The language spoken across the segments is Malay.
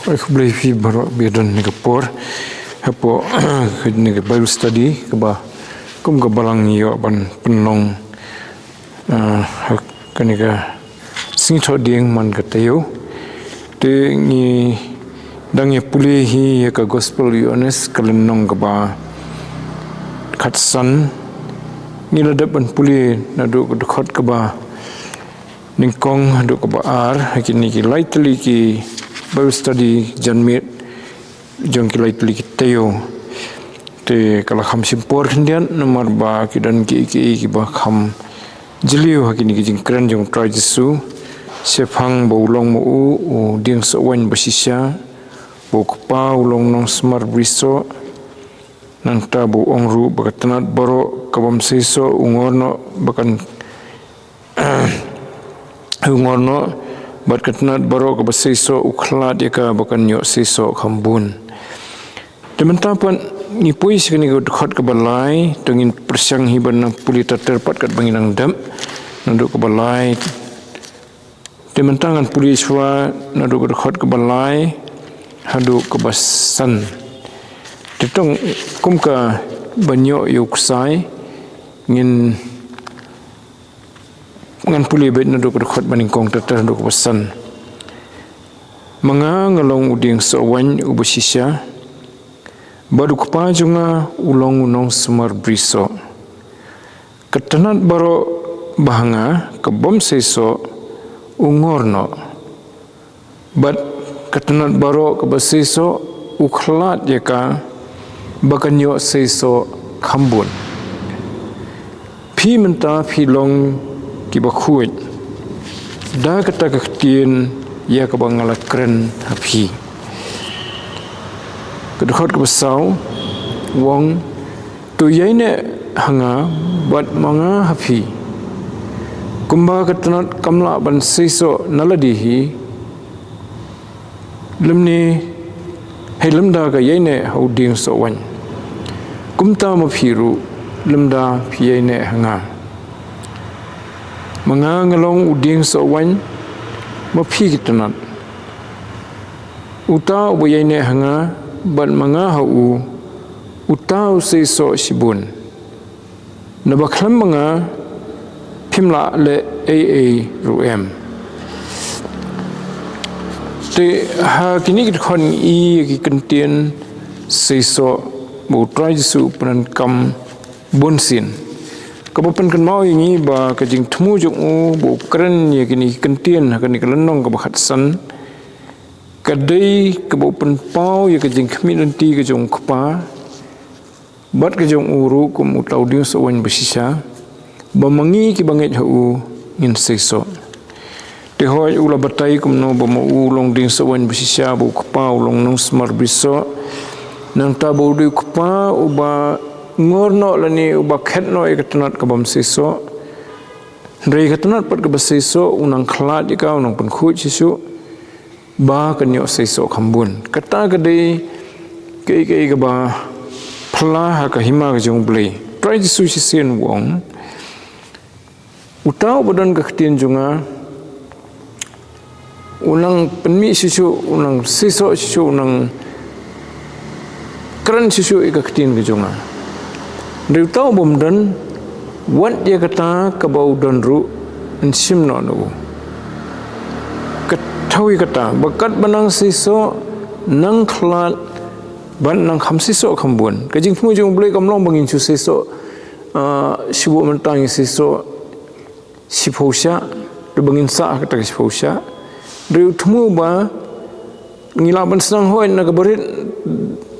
Ik blijf hier bij de Singapore. Heb ik Bible study keba kum ke balang yo ban penong kan ik sing tho ding man ke tayo te ni dang ye puli hi ka gospel honest kalenong keba khatsan ni la ban puli na do khot keba ningkong do keba ar hakini ki lightly ki Bible study janmit jong ki lightly ki tayo te kala kham simpor khindian nomor ba ki dan ki ba kham jiliu hakini ki jing kran jong try jisu sefang bo long mo u ding so wen basisya bo pa ulong nong smart briso nang ta bo ongru bakatanat baro kabam seiso ungorno bakan ungorno bat katnat baro ka baseiso ukhla de ka bakan yo seiso khambun teman-teman ni pui sekini ko khot ka balai tengin persyang hiban nang pulita terpat kat banginang dam nanduk ka balai teman-teman puliswa nanduk ka khot ka balai hadu ka basan tetong kum ka banyo yuksai ngin ngan puli bet na duk khot baning kong tatar duk pesan manga ngalong uding sawan ubusisya baru kepa junga ulong unong semar briso ketanat baro bahanga kebom seiso ungorno bat ketanat baro kebasiso ukhlat yaka bakanyo seiso khambun phi menta phi long kiba khuit da kata ketien ya ka bangala kren hapi kedkhot ke besau wong tu yaine hanga bat manga hapi kumba ketanat kamla ban seiso naladihi lemni hai lemda ka yaine hauding so wan kumta ma phiru lemda phi yaine hanga manga ngalong uding so wan ma phi kitanat uta ubayane hanga ban manga hau uta se so sibun nabakhlam manga phimla le ruem te ha kini khon i ki kentien se so bu trai su pran kam bonsin kabupan kan mau ini ba kajing temu jong bu keren ya kini kentien kini kelenong ka bakhatsan kadai kabupan pau ya kajing kminanti ka jong kpa bat ka jong uru kum utau dio so wan basisa ba mangi ki banget hu ngin seiso te hoi ula batai kum no ba mau long ding so wan basisa bu kpa ulong nong smart biso nang tabu di kpa uba ngorno lani uba khetno ikatanat kabam seiso rei katanat pat ka baseiso unang khlat dika unang pun khu chisu ba kanyo seiso khambun kata kadai ke ka ba phla ha ka hima ka jong blei try chisu sisen wong utau badan ka khtin junga unang penmi chisu unang seiso chisu unang kran chisu ikakhtin ka junga Dia tahu bomdan, wat dia kata kebau dan ru, ensim no nu. Ketahui kata, bakat benang siso, nang klat, ban nang kham siso khambun. Kajing semua jung boleh kamlong bangin cu siso, sibu mentang siso sipusha debangin sa kata sipusha dari utmu ba ngilaban senang hoi nak berit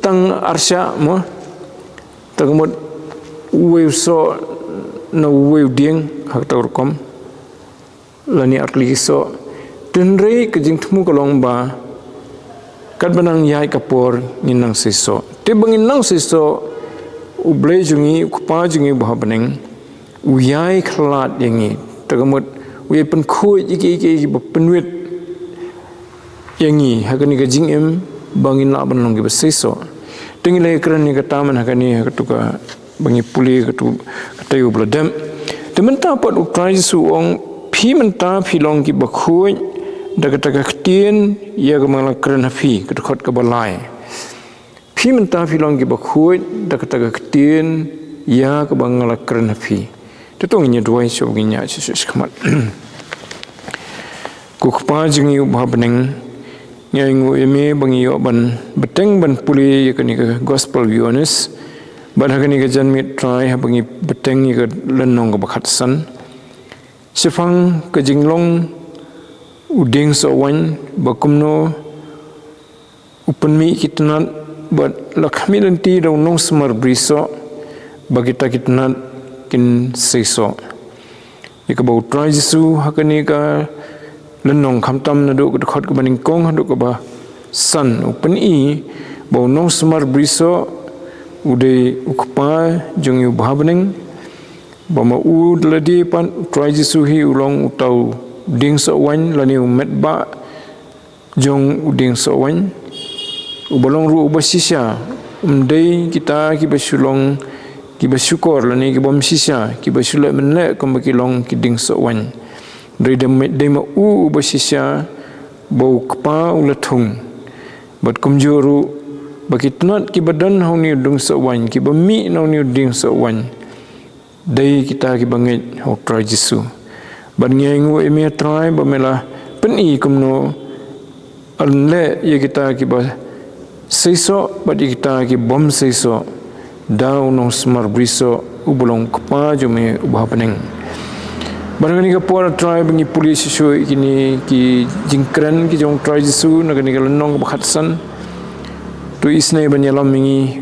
tang arsha mo tagamot weu so na weu dieng hak tawrkom lani akli so tenrei kejing temu kolong ba kat benang yai kapor nginang siso te bangin nang siso ublei jungi kupa jungi bah beneng uyai khalat yangi tagamot we pen khoi iki penwit yangi hakani kejing em bangin la benang gi besiso tingilai keran ni kata man hakani katuka bangi puli katayu bladam tementa pat ukrai suong phi menta philong ki bakhoi daga ktien ya gamala keran hafi katkot ka balai phi menta philong ki bakhoi daga ktien ya ka bangala keran hafi tetong nya duai so ginya Jesus khamat ku khpa jingi ubhabneng nyangu eme bangi yo ban beteng ban puli yakani ka gospel viewness ban hakani ka janmit try bangi beteng ka lenong ka bakhat san sifang ka jinglong uding so wan bakumno upanmi kitnat bat lakhmi lanti do nong smar briso bagita kitnat kin seiso ikabau try jisu hakani ka lenong khamtam na do khot ka baning kong do ka ba san upan i bau nong smar briso ude ukpa jung yu bhabening bama ud ladi pan try jisu hi ulong utau ding so wan lani met ba jong uding so wan ubolong ru ubasisya umdei kita ki basulong ki basukor lani ki bom sisya ki basula menle kom ki long ki ding so wan dari dema ubasisya bau kpa ulathung bat kumjuru bakitnat ki badan hauni dung so wan ki bami nauni ding so wan dai kita ki bangit ho try jisu ban ngengu eme try bamela peni kumno anle ye kita ki ba seiso bat kita ki bom seiso daw no smar briso ubulong kpa jume ubhapeneng barangani ka por try bangi police show kini ki jingkran ki jong try jisu nagani ka lenong bakhatsan tu isnai banyalam mingi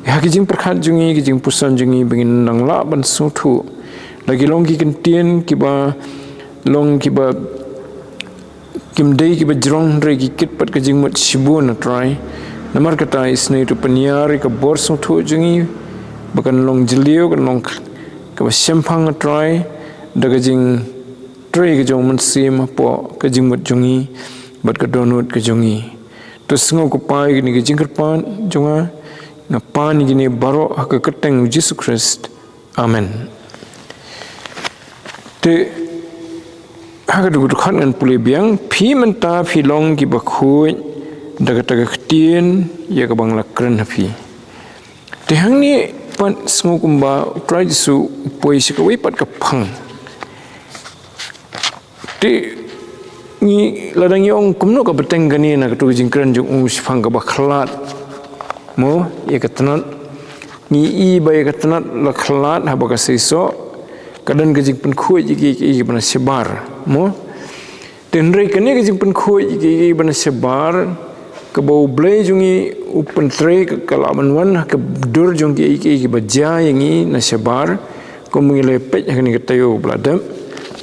haki jing perkhat jungi ki jing pusan jungi bangin nang la ban suthu lagi long ki kentien ki ba long ki ba kimdei ki ba jrong re ki kit pat ka jing mot sibun try namar kata isnai tu panyari ka bor suthu jungi bakan long jilio kan long ka ba sempang try daga jing tray ka jong man sim po ka jing mot jungi bat ka donut ka jungi to sngo ko pai ni jing kerpan jonga na pan ni baro hak keteng Jesus Christ amen te hak du khan ngan puli biang phi menta phi long ki bakhoi daga ktien ya ka bangla kran hafi te hang ni pan sngo kumba try su poi se ka wi pat ka phang te ni ladang yong kumno ka beteng gani na ka tu jingkran jung sifang ka bakhlat mo ye ka tanat ni i ba ye ka tanat la khlat ha ba ka seiso kadan ka jing pen khoi ki bana sebar mo tenrei ka ne ka jing pen khoi ki bana sebar ka bau blai jungi upan tre ka laman wan ka dur jung ki baja yangi na sebar kom ngile pet ha ni ka tayo bladam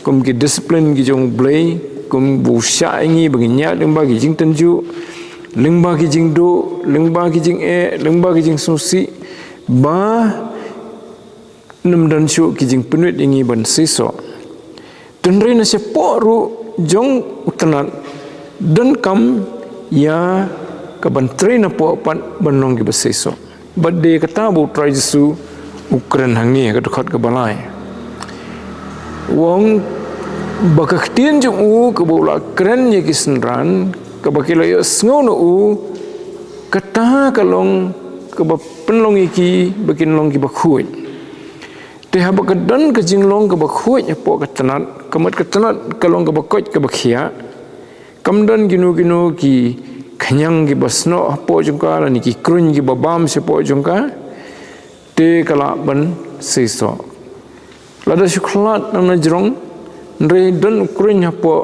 kom ki discipline ki jong blai kom bu sha ngi baginya lengba ki jing tanju lengba ki jing do lengba ki jing lengba ki jing susi ba nam dan shu ki jing penwit ngi ban siso tenrei na se poru jong utanat dan kam ya ka ban train po pan banong ki basiso badde kata bu try jisu ukran hangi ka khot ka balai wong bakaktien jung u ka bola kren ye kisnran ka bakila yo sngo no u kata kalong ka ba penlong iki bakin long ki bakhoi te ha bakadan ka jinglong ka bakhoi po ka tanat kamat ka tanat kalong ka bakot ka bakhia kamdan ginu ki khanyang ki basno po jungka ni ki krun ki babam se po jungka te kala ban siso lada syuklat na jrong ndre dan ukrin hapo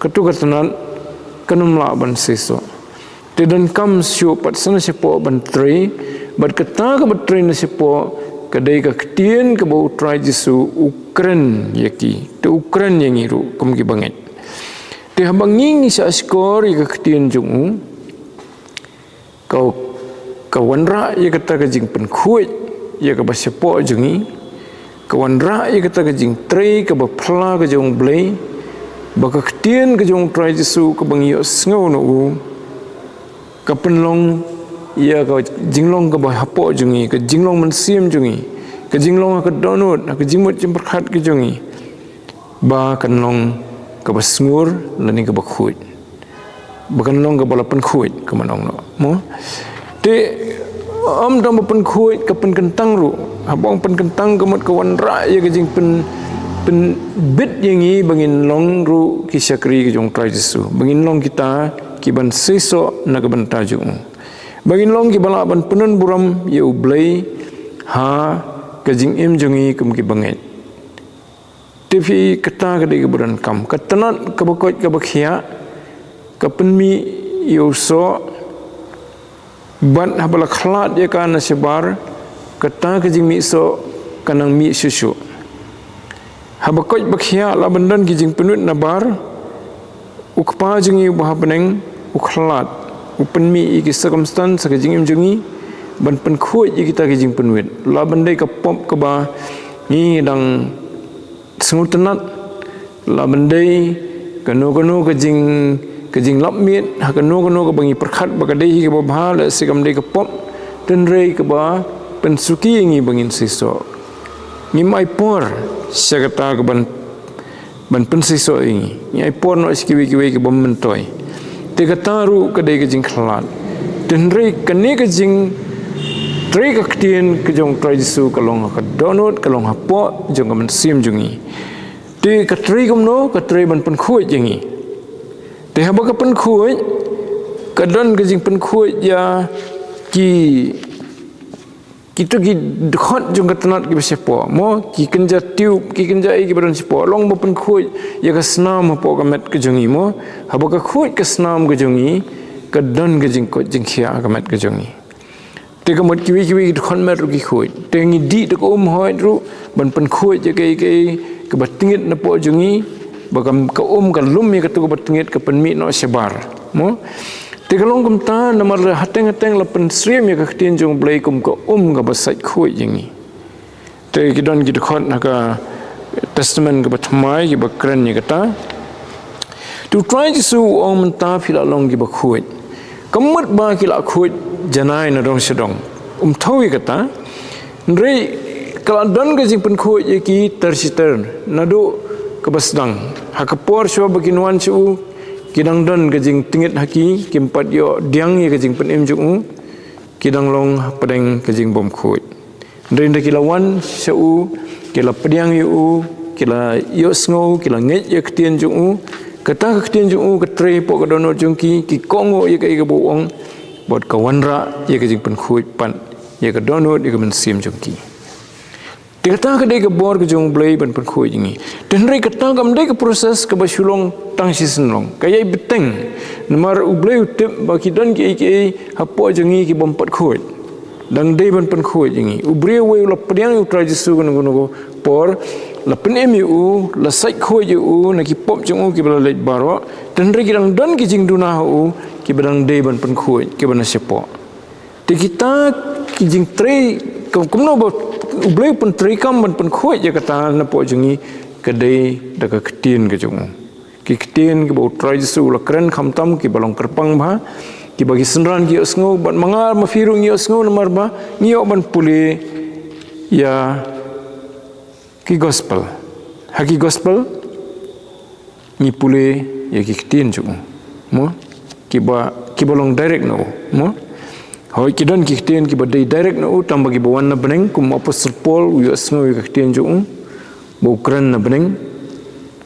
ketukatanan kanumla ban siso te dan kam syu pat sana sipo ban tre bat kata ka bat tre na sipo kadai ka ketien ka bau trai jisu ukren yaki te ukren yang iru kum ki banget te habanging sa skor ka ketien jungu kau kawanra ya kata ka jing pen khuit ya ka ba sipo jungi kawanra ya kata ka jing tre ka ba phla ka jong blei ba ka ketien ka jong trai jisu ka bangi sngo no ka penlong ia ka jinglong ka bah hapo jungi ka jinglong man sim jungi ka jinglong ka donut ka jimut jimperkhat ka jungi ba kanlong ka basngur lani ka bakhut ba kanlong ka balapan khuit ka manong no mo te am dam pen khuit ka pen kentang ru habong pen kentang ka mat ka wan ra ya ka jing pen bit yangi bangin long ru ki syakri ka jong trai jisu bangin long kita ki ban siso na ka ban tajung bagin long ki bala ban penun buram ye ublei ha kajing im jungi kum ki banget tv kata ka de buran kam katanat ka bakot ka bakhia ka penmi yoso ban habala khlat ye ka na sebar kata kajing mi so kanang mi susu habakot bakhia la bandan ki jing penut nabar ukpa jungi bah peneng ukhlat upen mi iki circumstance ka jing im jungi ban pen khuit ye kita ka jing penwit la bandai ka pop ka ba ni dang sengutenat la bandai kanu ka jing lapmit ha kanu ka bangi perkhat ba ka dei ka ba bhal sikam dei ka pop ten rei ka ba pen suki ngi bangin siso ni mai por syakata ka ban pen siso ngi ni ai por no skiwi ka bam mentoi tiga taru kadai ke jing khlat tenrei kane ke jing tre ka ktien ke jong trai jisu kalong ka donut kalong hapo jong ka sim jungi te ka tre gumno ka tre ban pen khuit jingi te haba ka pen khuit ka don ke jing pen khuit ya ki kita ki dekhot jong ka tanat ki besepo mo ki kenja tiup ki kenja ai ki badan sepo long bo pen khuit ya ka snam po ka met ke jongi mo haba ka khuit ka snam ke jongi ka don ke jing ko jing khia ka met ke jongi te ka mot kiwi dekhot met ru ki khuit te ngi di te ko hoi ru ban pen khuit je ke batingit na po jongi ba ka ka lum ya ka tu batingit ka pen mi no sebar mo te kalong kum ta namar hateng la pen srim ya ka tin jong blai kum ko ga basai khui jingi te ki don ki dekhot na ka testament ka bathmai ki bakran ni kata to try to su om ta phila long ki bakhui kamut ba ki la khui janai na dong sedong thawi kata ndrei kala don ga jing pen khui ye ki tersiter nadu ka basdang hakapor swa baginwan su kidang don kajing tingit haki kimpat yo diang ye kajing pen im jungu kidang long padeng kajing bom khut ndrinda kilawan seu kila pediang yu kila yo sngo kila nget ye ktien jungu kata ktien jungu ka tre po ka dono jungki ki kongo ye ka boong bot ka wanra ye kajing pen khut pan ye ka dono ye ka men sim jungki Tikata ka dei ka bor ka jong blai ban pen khoi jingi tenrei ka ta kam dei ka proses ka basulong tang season long kaya beteng namar ublai utip ba ki don ki hapo jingi ki bompat khoi dang dei ban pen khoi jingi ubre we la pediang u trai jisu gono por la pen emu la sai khoi u na ki pop jong ki bala leit baro tenrei ki dang don ki jing duna u ki badang dei ban pen khoi ki bana sepo tikita ki jing trei kumno ba ublai pun terikam ban pun khoi je kata na po jungi kadai da ka ktin ke jung ki ktin ke bo trai su la kren kham tam ki balong kerpang ba ki bagi senran ki osngo ban mangar ma firu ngi osngo namar ba ngi ban puli ya ki gospel haki gospel ni puli ya ki ktin jung mo ki balong direct no mo hoi kidon ki ktien ki badai direct na utam bagi bawan na beneng kum apostle Paul yu asngo yu ktien jung bo Ukraine na beneng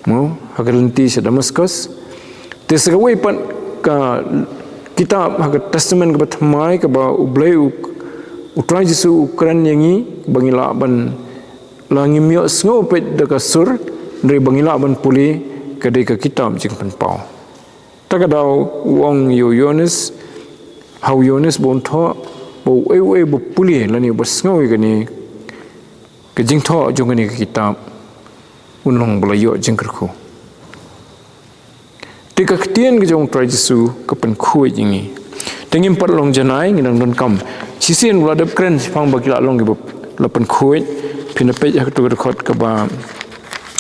mo hagalenti sa Damascus te sagawai pan ka kitab haga testament ka batmai ka ba ublai utrai Jesu ukran yangi bangila ban langi mio sngo pet daka sur dari bangila ban puli kadai ka kitab jing pen pau takadau wong yo Yones hau Yones bon tho bo e bo puli lani bo sngo gani ka jing tho jong gani ka kitab unlong bla yo jing kerku tika ktien ke jong utrai Jesu ka pen khui jingi tengim pat long janai ngidang don kam sisien wala dep kren pang bagila long gibup lapan khui pina pe hak tu khot ka ba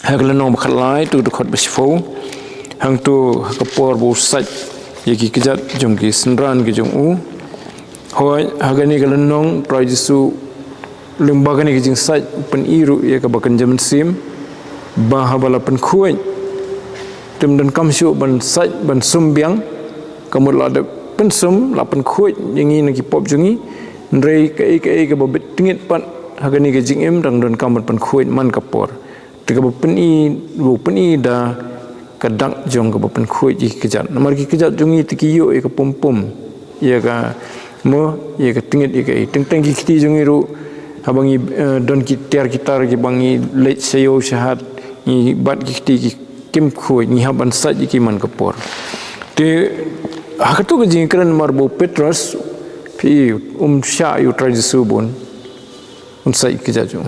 hak lenong bakhalai tu khot basfo hang tu ka por bu sat yaki kijat jong ki senran ki jong u hoi hagani ka lenong utrai Jesu lembaga ni ki jing sat pen iru ya ka bakan jam sim ba habala pen khui tem dan kam syu ban sat ban sumbiang kamut la de pensum lapan khui yangi nagi pop jungi ndrei kai ka babet tingit pat hagani ka jingem dang don kamut pan khui man kapor tiga pen i da kadang jong ka pen khui ji kejat namar ki kejat jungi tiki yo ka pom ya ka mo ya ka tingit ya ka teng ki kiti jungi ru habangi don ki tiar kitar ki bangi leit sayo syahat ni bat ki kiti ki kim khui ni haban sat ki man kapor te hakatu ke jingkran marbo Petrus pi sya yu utrai Jesu bon unsai kijaju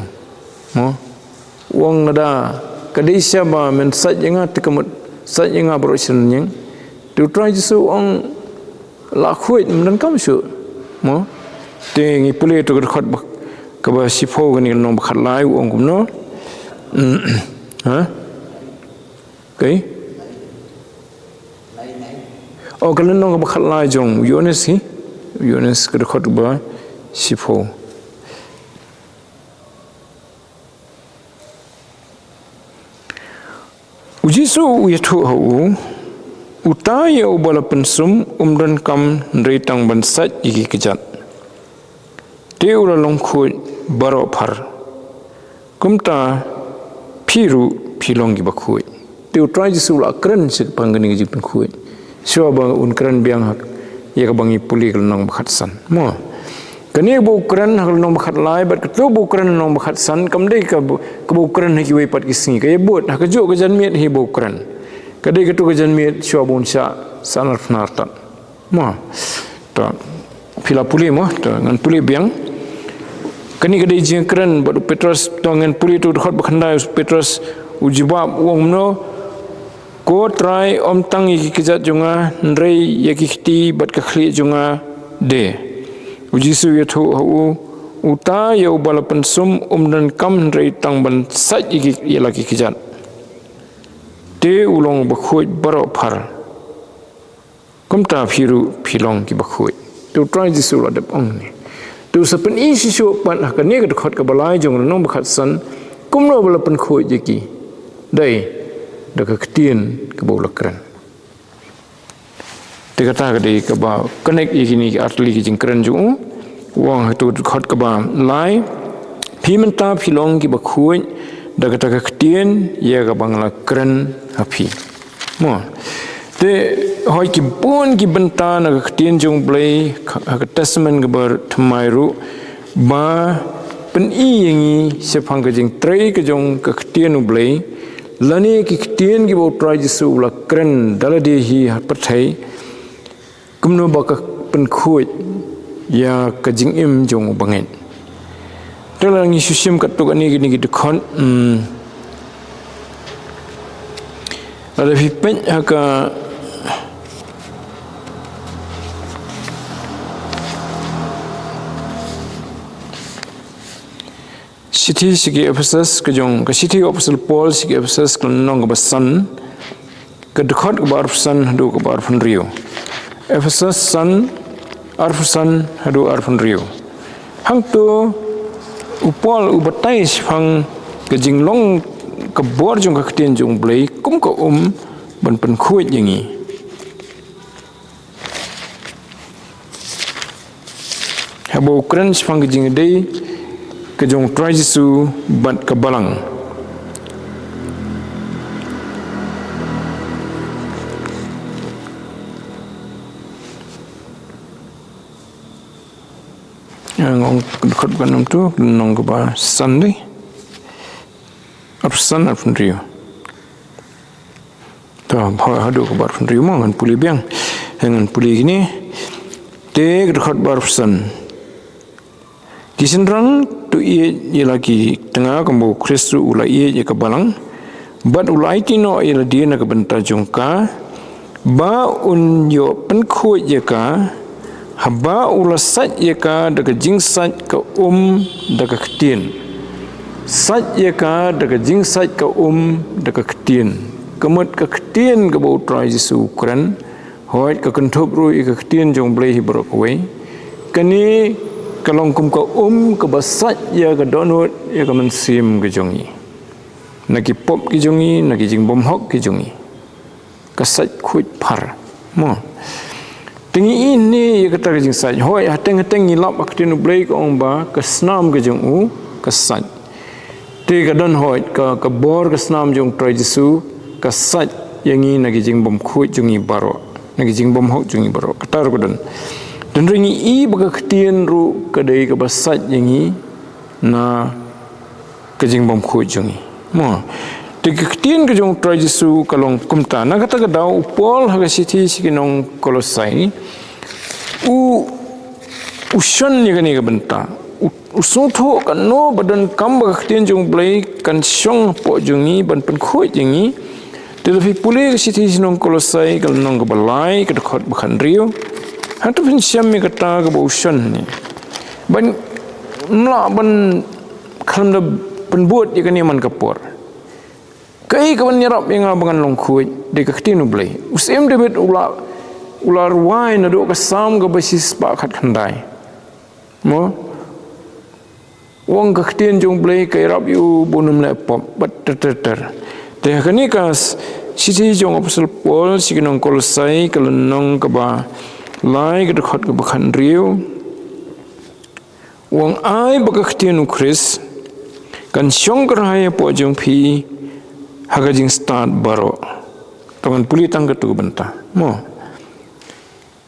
mo wong nada kadai syaba men sat jenga tekamut sat jenga brosin nyeng tu utrai Jesu ong la khuit men kam syu mo te ngi pule to khot bak ka ba sifo gani no bakhat lai wong kum no ha kai oh kalau nong bakal lai jong Yones ke dekat ba sifo ujisu yatu hau utaya ubala pensum umran kam nreitang bansat iki kejat te ula longkhut baro phar kumta phiru philong gi bakhoi te utrai Jesu la kren sik panggani gi pen khui sio bang unkran biang hak ya ka bangi puli kal nong bakhat san mo kani bu ukran hal nong bakhat lai bat ketu bu ukran nong bakhat san kam dei ka bu ukran hi wei pat kisni ka yebut hak jo ka jan miet hi bu ukran ka dei ketu ka jan miet sio bun sya sanar narta mo ta pila puli mo ta ngan puli biang kani ka dei jing kran bat Petrus tongen puli tu khot bakhandai Petrus ujibab wong no ko try om tang yi kijat junga ndrei yaki khti bat ka khli junga de ujisu yathu hu uta yo balapan sum umdan kam ndrei tang ban sat yi yalaki kijat te ulong bakhoi baro phar kumta phiru philong ki bakhoi tu try jisu ladap ong ni tu sapen isi shu pan hakane ka khot ka balai jong nong bakhat san kumno balapan khoi yaki dai daka ketien ke bau lakran te kata ka dei ka ba connect ikini atli ki jingkran ju wang hatu khot ka ba lai phimenta philong ki ba khuin daka ta ketien ya ka bangla kran hapi mo te hoi ki pun ki benta na ketien jong blai ka testament ka ber thmairu ba pen i yangi sepang ka jing trei ka jong ka ketien u blai lani ki ktien ki bo utrai Jesu la kren dalade hi pathai kumno ba ka pen khui ya ka jing im jong bangen telangi susim ka to ani gini gi khon ada fi pen ka City sigi Ephesus ke jong ke City Apostle Paul sigi Ephesus ke nong ke san ke dekat ke bar san hadu ke bar rio Ephesus san arfusan hadu arfun rio hang tu upol ubatai hang ke jinglong ke bor jong ke tien jong blai kum ko ban pen khuit yangi habo kren hang ke jing dei ke jong try Jesu bat ke balang ngong khot banam tu nong ka ba Sunday absan apun rio ta hadu ka bar rio mo ngan puli biang ngan puli gini te khot bar absan kisin rang tu ye lagi tengah kambo Kristu ula ye ka balang bat ulai tino ye dia na ka benta jongka ba un yo pen khu ye ka haba ulasat yaka daga jingsat ka daga ketien sat yaka daga jingsat ka daga ketien kemut ka ketien ka bau trai Yesu Kran hoit ka kentup ru ka ketien jong blei hibrok we kani kalong kum ka ka basat ya ka donut ya ka mensim ka jongi naki pop ki jongi naki jing bom hok ki jongi kasat khuit par mo Tengi ini kata kejing saj. Hoi hateng-hateng ngilap aktin ublei ke ba kesnam kejing kesaj. Ti kadon hoi ke bor kesnam jong trai Jesu kesaj yang ini nagi jing bom khuit jungi baro. Nagi jing bom hok jungi baro. Katar kadon. Dan ringi i baga ketien ru kadai ke basaj yang ini na kejing bom khuit jungi. Mo. Ti ketien ke jong trai Jesu kalong kumta na kata kadau upol haga siti sikinong Kolosai usan ni kani ka benta usutho kan no badan kam ba ketien jong blai kan syong po jungi ban pen khoi jingi telefi pule siti sinong Kolosai kalong ka balai ka dekat bakan rio hatu pin syam mi kata ka usan ni ban mla ban kan da penbuat ye kani man kapor kai kawan nyerap yang abangan longkui di ketinu blai usem debet ular wine ado kasam ga basis pakat khandai mo wong ketien jong blai kai rap yu bonum le pop bat ter te kani kas sisi jong apostol Paul sikinong Kolosai kalonong ka ba lai ga dekat ka bakan rio wong ai ba ketinu Chris kan syong kerhaya po jong pi haga jing start baro tangan puli tang ketu benta mo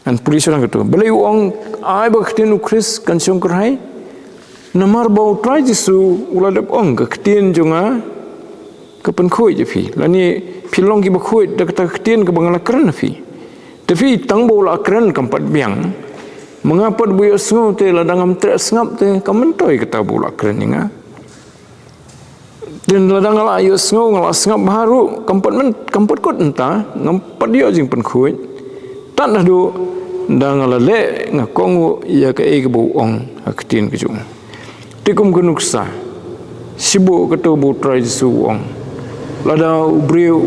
an puli surang ketu belai wong ai ba ketinu Chris kan syong kerhai namar bau trai Jesu uladap ong ka ketien jonga ka pen khoi je fi lani pilong ki ba khoi dak ta ketien ka bangala kran fi tapi tang bau la kran kampat biang mengapa buyo sngo te ladangam tre sngap te kamentoi kata bau la kran ninga dan ladang ala ayo ngala sengap baru kampat kot entah ngampat dia jing pen khuit tak dah do dang ala le ngakong ya ka e bu ong aktin ke jung tikum kenuksa sibu ketu bu trai Jesu ong lada ubriu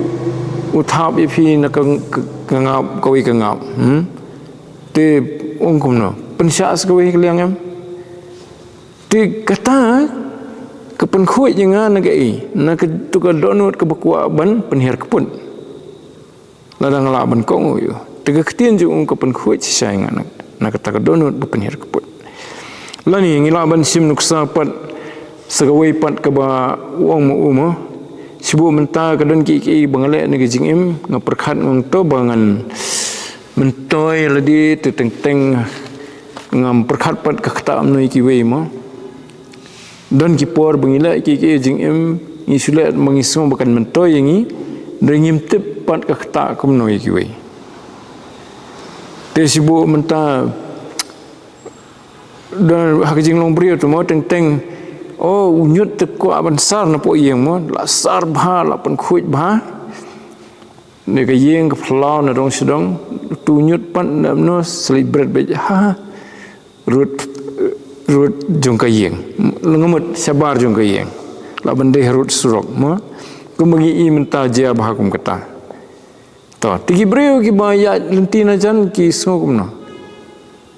uthap ipi na kangap kawi kangap te ong kumno pensya skawi kliang em ti kata kepen khuit jenga nagai na ke tuka donut ke bakwa ban penhir kepun ladang la ban kong yo tega ketien ju kepen khuit sisai ngana na kata ke donut penhir kepun lani ngila ban sim nuksa pat segawai pat ke ba wong mu umo sibu menta ke don ki bangale nagi jingim ngaperkhat ngong to bangan mentoi ladi teteng ngam perkhat pat ke kata amnoi ki we mo dan kipor bengila ki jing em ngisulat mengisung bukan mentoi yangi dengim tip pat ka kata kumnoi ki we te sibu menta dan hak jing long brio tu mo teng unyut te ko aban sar na po yeng mo la sar bha la pen khuit bha ne ka yeng ka flaw na dong sedong tu nyut pan no celebrate be ha rut jong ka yeng lengamut sabar jong ka yeng la bande rut surok mo kumengi i menta ja bah kum kata to tigi breu ki baya lentina jan ki sngo kumno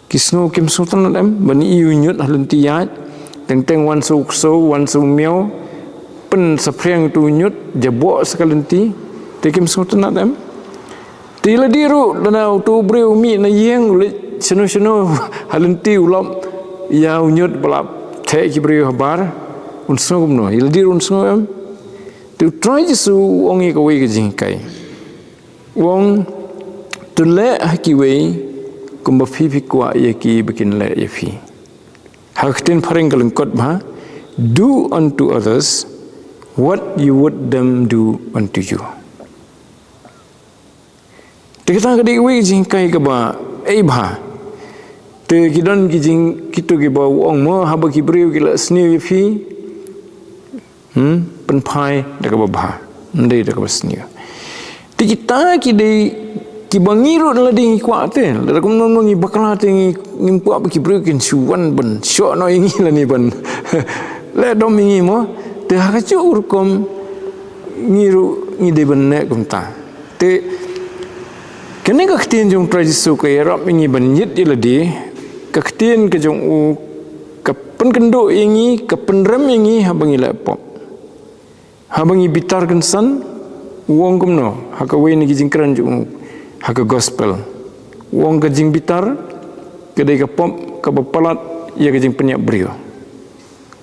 ki sngo kim sultan dem bani i unyut lenti ya teng wan su miao pen sapreng tu nyut jabo sakalenti te kim sultan dem tila diru dana tu breu mi na yeng le seno halenti ulam ya unyut balap te ki beri habar unsung no ildir unsung em tu try Jesu ongi ka we jing kai wong tu le haki we kumba fi kwa ye ki bikin le ye fi Haktin paring kalengkot bah, do unto others what you would them do unto you. Kita kadang we jingkai ke ba, bah. Te kidan kijing kita ke ba wong mo haba ki breu ki la sni fi. Pen pai dak ba bah. Ndai dak ba sni. Te kita ki dei ki bangiru la ding kwa te la kum non ngi bakla te ngi kwa ki breu kin suwan ben syo no ngi la ni ben. Le dom ngi mo te ha ka chu urkom ngiru ngi de ben ne kum ta. Te kene ka ktien jong tradisu ka yarap ngi ben yit iladi ka ktien ka jong u ka pen kendo ngi ka penrem ngi ha bangi la pop. Ha bangi bitar kan san wong kum no ha ka we ni jingkran jong ha ka gospel. Wong ka jing bitar ka dei ka pop ka bapalat ya ka jing penyak brio.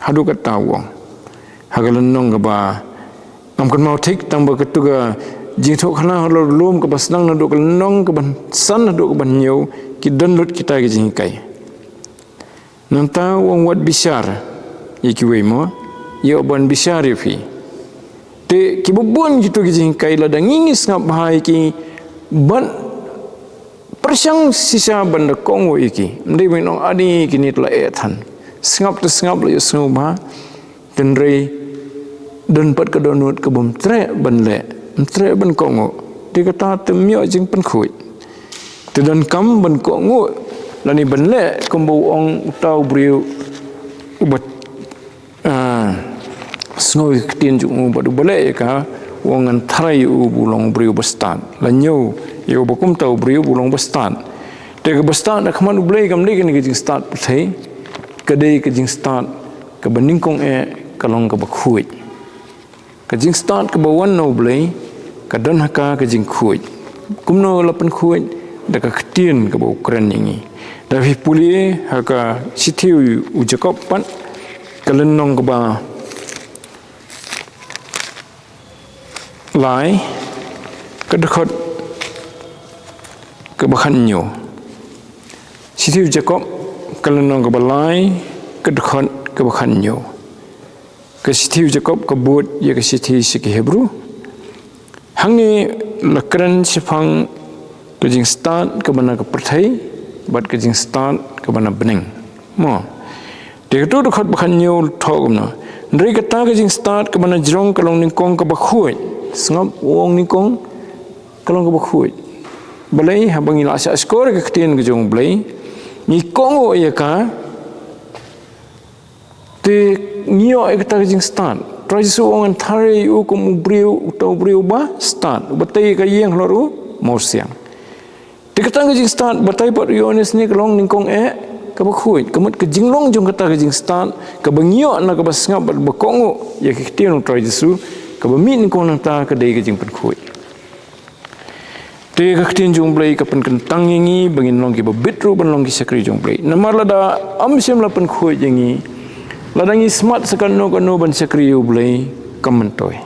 Hadu ka ta wong. Ha ka lenong ka ba ngam kan mau thik tang ba ka tu ka jing thok khana lo lom ka basnang na do ka nong ka ban san na do ka ban nyau ki dan lut kita ki jing kai. Nanta wong wat bisyar iki we mo ya ban bisyar fi. Te ki bubun gitu ki jing kai la dang ngis ngap bahai ki ban persyang sisa banda kongo iki. Ndai menong adi kini tla ethan. Sngap le yusnu ba dan rei dan pat ka donut ka bom tre ban le. Tre ban kongo. Dia kata temyo jing pen khui. Te dan kam ban kongo lani ban le kombo ong tau briu ubat snoi ktien ju badu bale ka wongan tharai u bulong briu bastan lanyo yo bokum tau briu bulong bastan te ka bastan na khaman ublei kam le ni jing start puthai ka dei ka jing start ka baning kong kalong ka bakhui ka jing start ka bawan no blei ka dan haka ka jing khui kumno lapan khui da ka ktien ka bo kran ngi da fi puli haka sitiu u jakob pan kalenong ka ba lai ka dakhot ka bakhan nyo sitiu jakob kalenong ka ba lai ka dakhot ka bakhan nyo ka sitiu jakob ka bot ya ka sitiu siki hebru hangi lakran sifang ka jing start ka bana ka perthai bat ka jing start ka bana bening mo de to dakhot bakhan nyo thogum no ndri ka ta ka jing start ka bana jrong kalong ning kong ka bakhui sngap wong ni kong kalong ka bakhui balai habang ila sa skor ka ktien ka jong blai ni kong o ya ka te ngio ek ta jing start try so on thari u ko mubriu to briu ba start batai ka yeng loru mo siang te ka jing start batai pat yones ni kalong ning kong ka bakhui kamut ka jinglong jong ka jing start ka bangio na ka basngap ba kongo ya ka ktien try so ka bamin ko nang ta ka dei ka jing pen khui te ka ktien jong blai ka pen kentang ngi bangin long ki ba bitru ban long ki sakri jong blai namar la da am sem la pen khui jingi la dangi smart sakan no ban sakri u blai kamantoi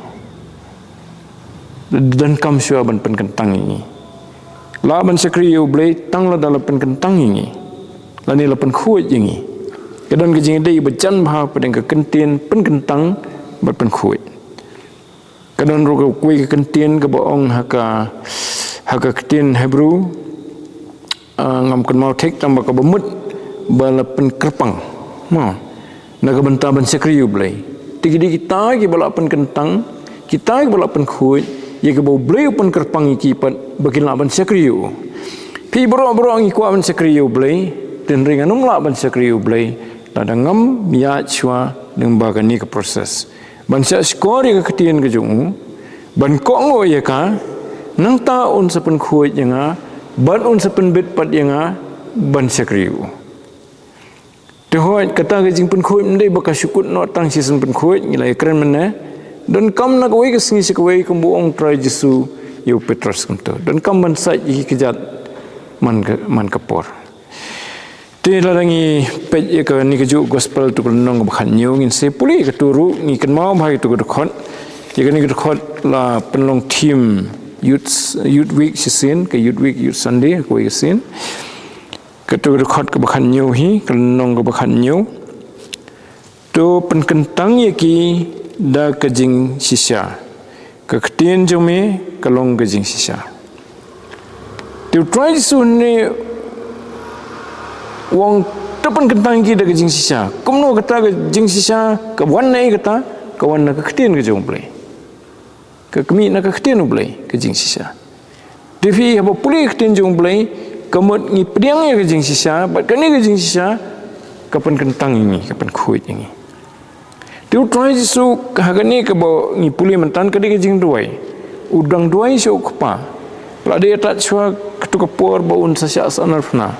dan kam syua ban pen kentang ngi la ban sakri u blai tang la da la pen kentang ngi la ni la pen khui jingi kadang ka jingi dei bacan bha pen ka kentien pen kentang bat pen khui kadang ro ka kui ka kentien ka baong haka ktien hebru ngam kan mau thek tam ka bamut bala pen kerpang mo na ka banta ban sakri u blai tigidi kita ki bala pen kentang kita ki bala pen khui ye ka bo blai pen kerpang ki pat bakin la ban sakri u pi bro ngi kwa ban sakri u blai ten ringanum la ban sakri u blai la dangam ya chwa ning ba ka ni ka proses ban sa skor ka ktien ka jung ban kongo ye ka nang ta un sapen khui yanga ban un sapen bit pat yanga ban sakriu te hoi kata ka jing pen khui ndai baka syukut no tang season pen khui ngilai keren mena dan kam na koi ka singi sikwe kum buong try jesu yo petrus kum to dan kam ban sai ki kejat man kapor te larangi pej ye ka ni ka ju gospel tu nong bakhan nyo ngin se puli ka turu ni kan mau bhai tu ka khot ye ka ni ka khot la penlong team youth week sisin ka youth week youth sunday ko ye sin ka tu ka khot ka bakhan nyo hi kan nong ka bakhan nyo to penkentang yaki da kajing sisa kaktian jome kalong kajing sisa tu try sunne wong tepan kentang ki da kajing sisa kumno kata kajing sisa ka wanai kata ka wanna kaktian ka jong play ka kami na kaktian play kajing sisa devi apa pulih kaktian jong play kamut ngi pediang ya kajing sisa bat kani kajing sisa kapan kentang ini kapan kuit ini tu try su hagani ka bo ngi pulih mentan ka kajing duai udang duai su kpa pelade tak chua ketu kapor baun sasya sanar fna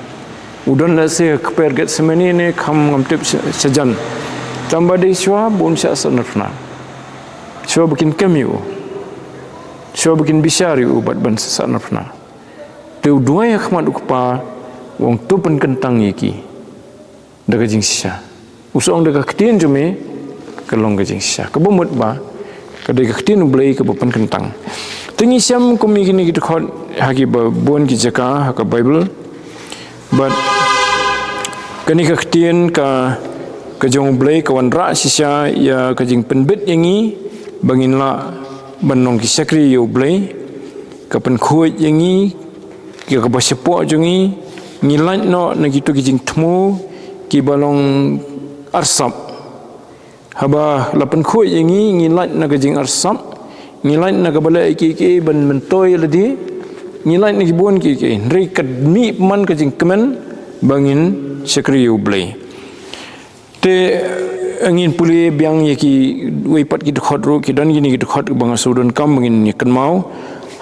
udan la se kper get semeni ne kham ngam tip sejan tambah de chua baun sya sanar fna chua bikin kamiu chua bikin bisari ubat ban sanar fna tu duai khmat ukpa wong tu pen kentang yiki daga jing sisa usong daga ketien jume kelong ga jing sisa kebomut ba kadai ketien blai ke pen kentang tingi siam kumi kini gitu khot hagi ba bon ki jaka ha ka bible but kani ka ketien ka jong blai ka wan ra sisa ya ka jing penbit yangi bangin la banong ki sakri yo blai ka pen khuit yangi ki ka ba sepo jungi ngilat no na gitu ki jing tmu ki balong arsap haba lapan khoi yangi ngilat na gajing arsap ngilat na kabala iki ban mentoy ladi ngilat na gibon ki nri kadmi man gajing kemen bangin sekriu blai te angin puli biang yaki weipat ki khotru ki dan gini ki khot bang sudun kam bangin ni kenmau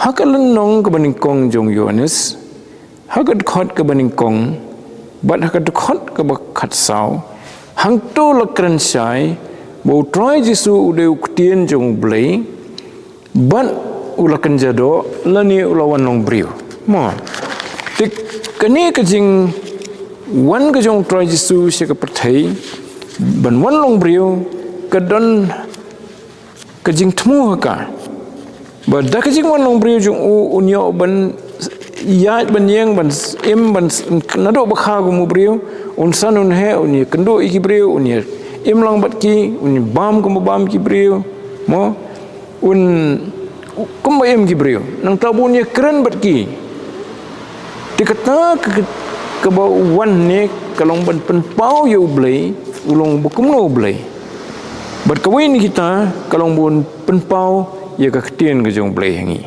hakalan nong kabaning kong jong Yohanes hakat khot kabaning kong bat hakat khot ka bakhat sau hang to lakran sai bo try jisu ude uktien jong blai bat ulakan jado lani ulawan long briu mo tik kani kajing wan ka jong try jisu se ka perthai ban wan long briu kadan kajing thmu ka ba da kajing wan long briu jong unyo ban ya ban yang ban em ban nado bakha gu mu briu un san un he un kendo iki briu un em lang bat ki un bam gu bam ki briu mo un kum em ki briu nang tabun ye keren bat ki tikata ke ba wan ne kalong ban pen pau yo blai ulong bukum no blai bat kawin kita kalong bun pen pau ye ka ketien ke jong blai hangi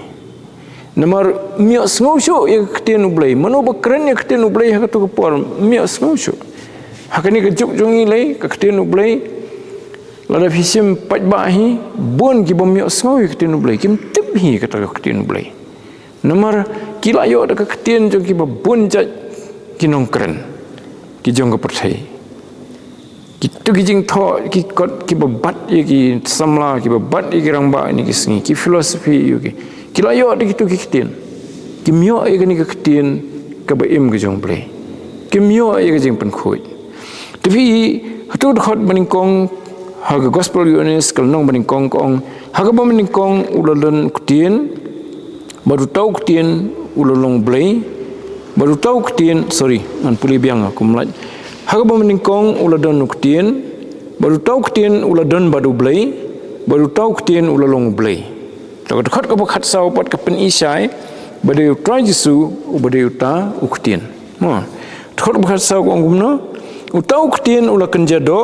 namar miak sengusuk yang ketien ublai mano bakren yang ketien ublai hak tu kepor miak sengusuk hakani kejuk jongi lai ke ketien ublai lada fisim pajbahi bon ki bom miak sengu ketien ublai kim tibhi kata ketien ublai namar kila yo da ketien jong ki bon jat kinong keren ki jong ka percaya ki tu ki jing tho ki kot ki babat ye ki samla ki babat ye ki rangba ni ki sengi ki filosofi yo ki kila yo ada gitu kitien kimyo ai gani ka kitien ka ba im ga jong play kimyo ai ga jing pen khoi tapi hatu khot baning kong ha ga gospel Yohanes kal nong baning kong kong ha ga baning kong ulalon kitien baru tau kitien ulalong play baru tau kitien sorry an puli biang aku melat ha ga baning kong uladon kitien baru tau kitien uladon badu play baru tau kitien ulalong play tak dekat ke bakhat sau pat ke pen isai badai utrai jisu badai uta uktien mo dekat bakhat sau ko ngumno uta uktien ula kenjado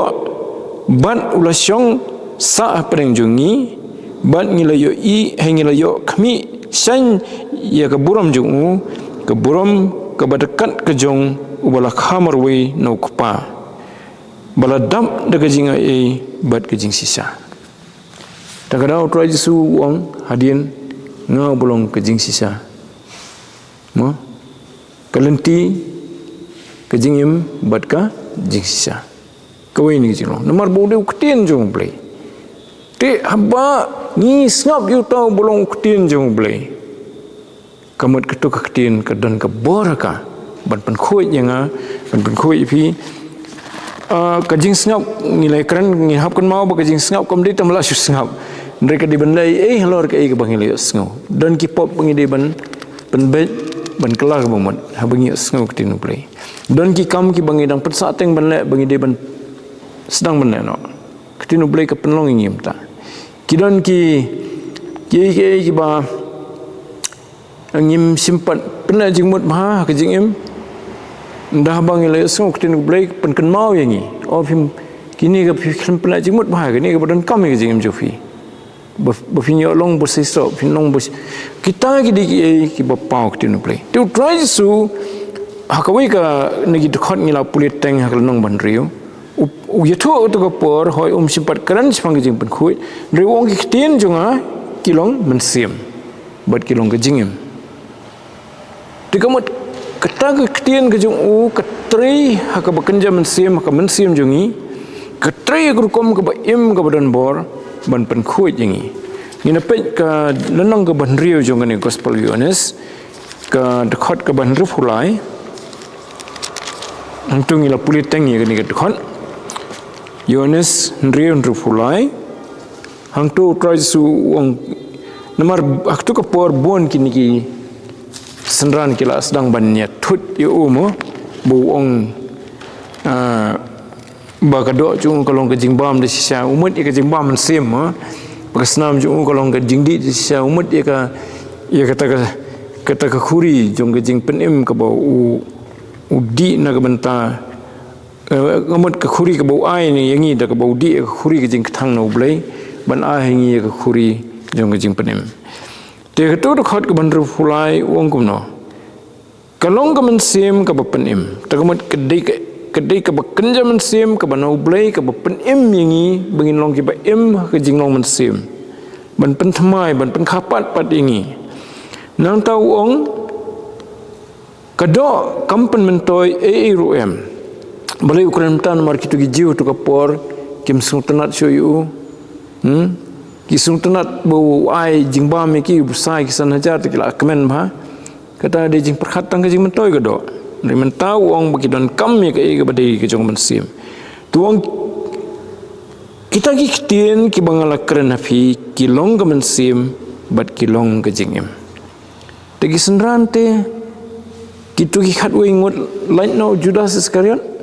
ban ula syong sa pereng jungi ban ngilayo i hengilayo kami san ya ke buram jungu ke buram ke badekat ke jong ubala khamarwe no kupa bala dam de jinga e bat ke jing sisa takadau try jisu wong hadien ngau bolong ke jing sisa mo kalenti ke jingim bat ka jing sisa kawai ni jing nomor bode uktien jong play te haba ni snap you tau bolong uktien jong play kamut ketuk uktien ke dan ke boraka ban pen khoi nyanga ban pen khoi pi kajing snap nilai keren ngihap kan mau kajing snap kom di tamla snap mereka di bandai halor ke bangili snap dan ki pop bangide ban penbet ban kelar bomot ha bangi snap ketinu play dan ki kam ki bangidang pensateng ban le bangide ban sedang ban no ketinu blai ke penlong ingim ta kidon ki ba angim simpat pena jingmut bah ke jingim dah bang ile so ketinu blai penken mau yangi phim kini ke pena jingmut bah ke ni ke badan kam ke jingim jofi berfinyo long bersiso finong bers kita ki bapau ketinu blai tu try su hakawai ka nagi dekat ngila pulit teng hakal nong banriu uyatu tu kapor hoi simpat keran sepang jing penkhui rewong ki ktien jonga kilong mensim bat kilong ke jingim tikamut kata ke ktien ke jong katri haka bekenja mensim haka mensim jongi katri grukom ke baim ke badan bor ban penkhui jingi ngina pet ka lenong ke banriu jonga ni gospel Yohanes ka dekat ke banriu fulai antung ila pulit teng ye ni dekat Yohanes riun rufulai hang tu try su wong nomor aktu ke por bon kini ki senran kila sedang bannya tut yo umo bu ong ba kadok chung kalong ke jingbam de sisa umut ke jingbam man sim pakasnam chung kalong ke jingdi de sisa umut ya kata ka khuri jong ke jing penim ke bau udi na ke benta ngamut ke khuri ke bau ai ni yangi da ke bau di ke khuri ke jing thang no blai ban a hangi ke khuri jong ke jing penim te ke tu khot ke bandru fulai wong kum no kalong ke mensim ke penim ta ngamut kedai ke bekenja mensim ke banau blai ke penim yangi bengin long ke ba im ke jing long mensim ban pen thamai ban pen khapat pat yangi nang tau ong kadok kampen mentoi ruem balai ukuran tan mar kitu gi jiu tu kapor kim sung tanat shoyu ki sung tanat bau ai jingba me ki busai ki san hajar tu kila kemen ba kata de jing perkhatang ke jing mentoi gado ri mentau ong bagi don kam me ke badai ke jong mensim tuong kita ki ktien ki bangala kren hafi ki long ke mensim bat ki long ke jingim tegi senrante kitu ki khatwe ngot lain no Judas Iskariot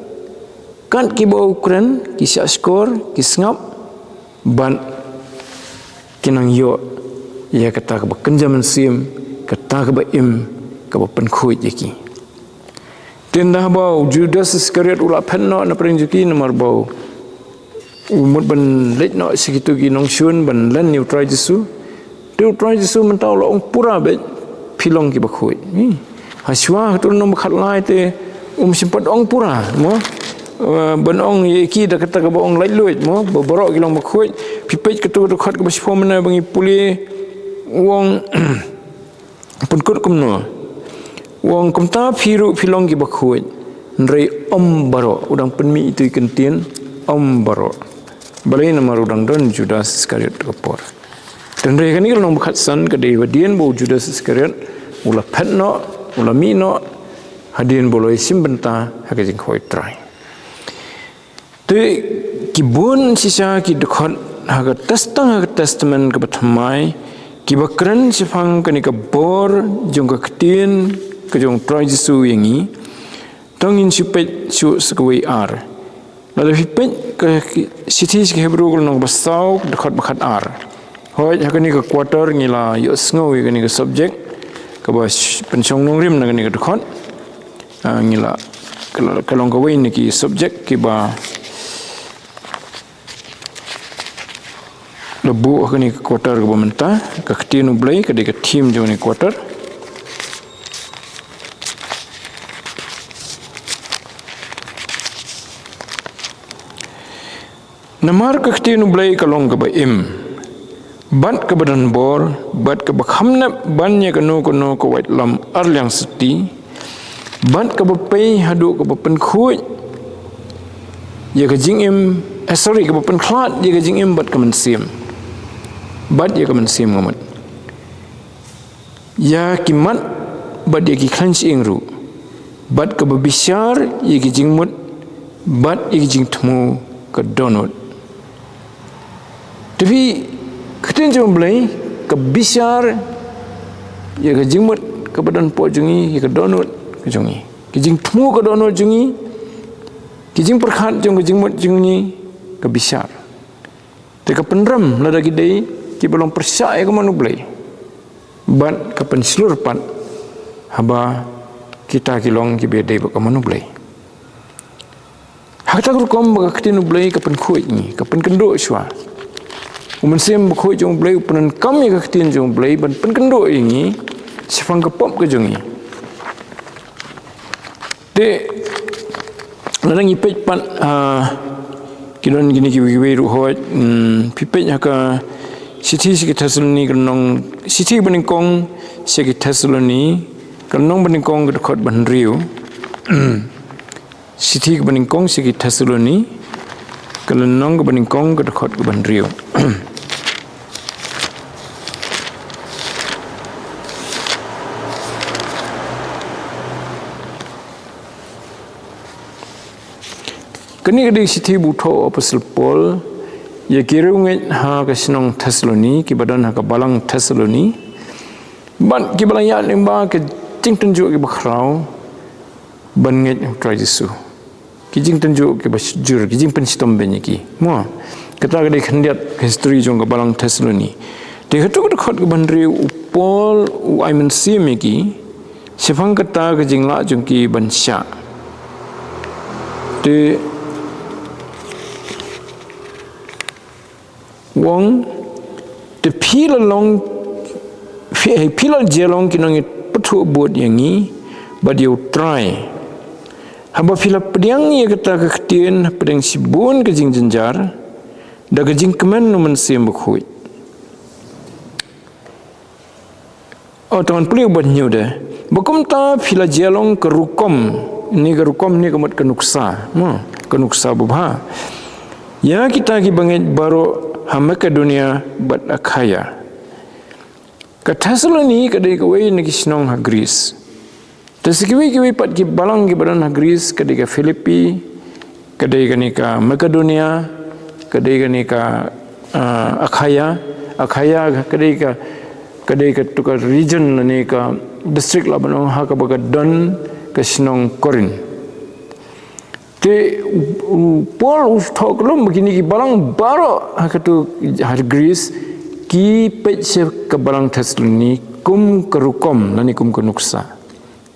kan ki bau kren ki skor ki sngap ban kinang yo ya kata ke bekenja mensim kata ke baim ke penkhui jeki tendah bau Judas Iskariot ula penno na prenjuki nomor bau umut ban let no segitu ki nong shun ban len new try Jesu mentau lo ong pura be pilong ki bakhui haswa tu nom khat lai te simpat ong pura mo ban ong ki da kata ke ong lai luit mo borok kilong bakhui pipet ke tu khat ke basfo mena bangi puli wong penkut kumno wong kumta phiru philong ki bakhui nrei baro udang penmi itu kentien baro balai nama udang don Judas Iskariot kapor dan rei kan kilong bakhat san ke dei wadien bo Judas Iskariot ula petno ula mino hadin boloi simbenta hakajing khoi trai te kibun sisa ki dekat haga testament ke batmai ki bakran sifang kani ka bor jong ka ktien ke jong trai Jesu yangi tongin supet su skwi ar lalu hipet ke sitis ke Hebrew nong basau dekat bakat ar hoi hakani ka quarter ngila yo sngo kani ka subject ke bas pensong nong rim nang ni ka dekat ngila kalong ka wain ki subject ki ba lebu kini ke quarter ke bamenta ke ktinu blai ke de ke team jo ni quarter namar ke ktinu blai kalong ke baim bat ke badan bor bat ke bakhamna bannya ke no ke white lam arliang seti bat ke bapai hadu ke bapen khui ya ke jingim ke bapen klat ya ke jingim bat ke mensim bat ya ke mensim ngamat ya kimat bat ya ki khanch ingru bat ke babishar ya ki jingmut bat ya ki jing temu ke donut tapi ketin jom blai ke bishar ya ke jingmut ke badan po jungi ya ke donut ke jungi ki jing temu ke donut jungi ki jing perkhat jong ke jingmut jungi ke bishar Te ka penram la dagi dei ki belum percaya ke manu blai ban ka pen slur pan haba kita kilong ki be dei ba ka manu blai hakta kur kom ba ka tinu blai ka pen khoi ni ka pen kendo shwa umen sem ba khoi jong blai pen kam ya ka tin jong blai ban pen kendo ini sifang ka pom ka jong ni de larang ipet pan kilon gini kiwi ru hoi pipet haka siti sikit Thessaloni kanong siti beningkong sikit Thessaloni kanong beningkong kedekot ban riu siti beningkong sikit Thessaloni kanong beningkong kedekot ban riu kini kadang siti buto Apostle Paul ya kirunget ha ka sinong Thessaloni ki badan ha ka balang Thessaloni ban ki balang ya limba ke jing tunjuk ki bakrau ban nget tra Yesu ki jing tunjuk ki basjur ki jing pensitom benye ki mo kata kadai khandiat history jong ka balang Thessaloni de hatu ka khot ka ban ri Paul u I mean sim ki sifang kata ka jing la jong ki ban sha de wong the pila long pila jelong kinong petu buat yang ni but you try haba pila pediang ye kata ka ketien pedang sibun ke jing jenjar da ke jing kemen numen sim bekhui oh teman puli buat nyu de bekum ta pila jelong ke rukom ni kemat ke nuksa ke nuksa bubha ya kita ki bangit baru hamaka dunia bat Akhaya ka Thessaloni kadai ka wei ni kisnong ha Greece tasikiwi pat ki balang ki badan ha Greece kadai ka Filipi kadai ka ni ka Makedonia kadai ka ni ka Akhaya kadai ka tukar region ni ka district la banong ha ka baga Don kisnong Corinth te Paul ustok lom begini ki balang baro hakatu har Greece ki pece ke balang Thessaloni kum kerukom nani kum kenuksa